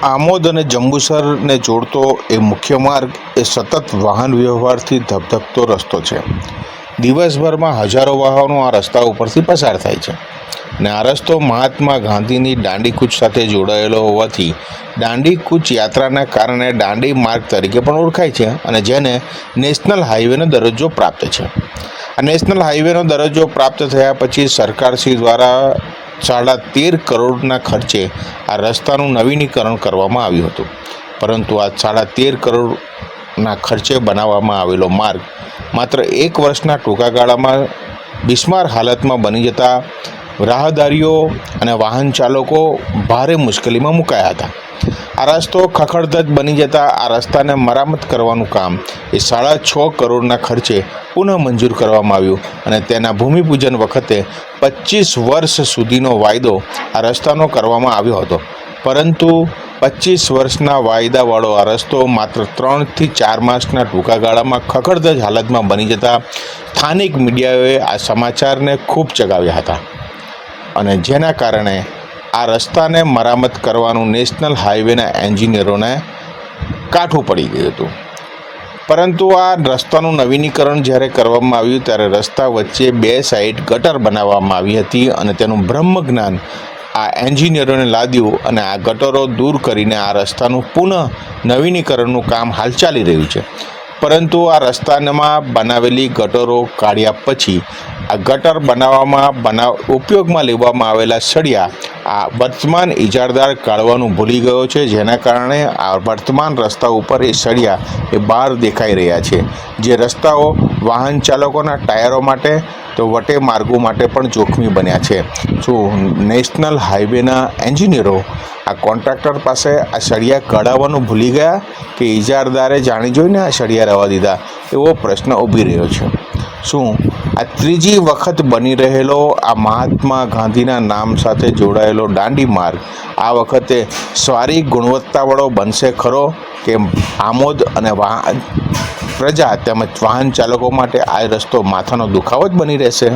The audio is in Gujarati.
આમોદ અને જંબુસરને જોડતો એ મુખ્ય માર્ગ એ સતત વાહન વ્યવહારથી ધબધબતો રસ્તો છે. દિવસભરમાં હજારો વાહનો આ રસ્તા ઉપરથી પસાર થાય છે અને આ રસ્તો મહાત્મા ગાંધીની દાંડીકૂચ સાથે જોડાયેલો હોવાથી દાંડીકૂચ યાત્રાના કારણે દાંડી માર્ગ તરીકે પણ ઓળખાય છે અને જેને નેશનલ હાઈવેનો દરજ્જો પ્રાપ્ત છે. આ નેશનલ હાઈવેનો દરજ્જો પ્રાપ્ત થયા પછી સરકારશ્રી દ્વારા 13.5 કરોડના ખર્ચે આ રસ્તાનું નવીનીકરણ કરવામાં આવ્યું હતું. પરંતુ આ 13.5 કરોડના ખર્ચે બનાવવામાં આવેલો માર્ગ માત્ર 1 વર્ષના ટૂંકા ગાળામાં બિસ્માર હાલતમાં બની જતા રાહદારીઓ અને વાહન ચાલકો ભારે મુશ્કેલીમાં મુકાયા હતા. આ રસ્તો ખખડધજ બની જતા આ રસ્તાને મરામત કરવાનું કામ એ 6.5 કરોડના ખર્ચે પુનઃ મંજૂર કરવામાં આવ્યું અને તેના ભૂમિપૂજન વખતે 25 વર્ષ સુધીનો વાયદો આ રસ્તાનો કરવામાં આવ્યો હતો. પરંતુ 25 વર્ષના વાયદાવાળો આ રસ્તો માત્ર 3 થી 4 માસના ટૂંકા ગાળામાં ખખડધજ હાલતમાં બની જતા સ્થાનિક મીડિયાઓએ આ સમાચારને ખૂબ ચગાવ્યા હતા અને જેના કારણે આ રસ્તાને મરામત કરવાનું નેશનલ હાઈવેના એન્જિનિયરોને કાઠું પડી ગયું હતું. પરંતુ આ રસ્તાનું નવીનીકરણ જ્યારે કરવામાં આવ્યું ત્યારે રસ્તા વચ્ચે 2 સાઈડ ગટર બનાવવામાં આવી હતી અને તેનું બ્રહ્મજ્ઞાન આ એન્જિનિયરોને લાદ્યું અને આ ગટરો દૂર કરીને આ રસ્તાનું પુનઃ નવીનીકરણનું કામ હાલ ચાલી રહ્યું છે. પરંતુ આ રસ્તામાં બનાવેલી ગટરો કાઢ્યા પછી આ ગટર બનાવવામાં ઉપયોગમાં લેવામાં આવેલા સળિયા આ વર્તમાન ઇજારદાર કાઢવાનું ભૂલી ગયો છે, જેના કારણે આ વર્તમાન રસ્તા ઉપર એ સળિયા એ બહાર દેખાઈ રહ્યા છે, જે રસ્તાઓ વાહન ચાલકોના ટાયરો માટે તો વટે માર્ગો માટે પણ જોખમી બન્યા છે. શું નેશનલ હાઈવેના એન્જિનિયરો આ કોન્ટ્રાક્ટર પાસે આ સળિયા કઢાવવાનું ભૂલી ગયા કે ઇજારદારે જાણી જોઈને આ સળિયા રહેવા દીધા? એવો પ્રશ્ન ઊભી રહ્યો છે. શું આ ત્રીજી વખત બની રહેલો આ મહાત્મા ગાંધીના નામ સાથે જોડાયેલો દાંડી માર્ગ આ વખતે સારી ગુણવત્તાવાળો બનશે ખરો કે આમોદ અને પ્રજા તેમજ વાહન ચાલકો માટે આ રસ્તો માથાનો દુખાવો જ બની રહેશે?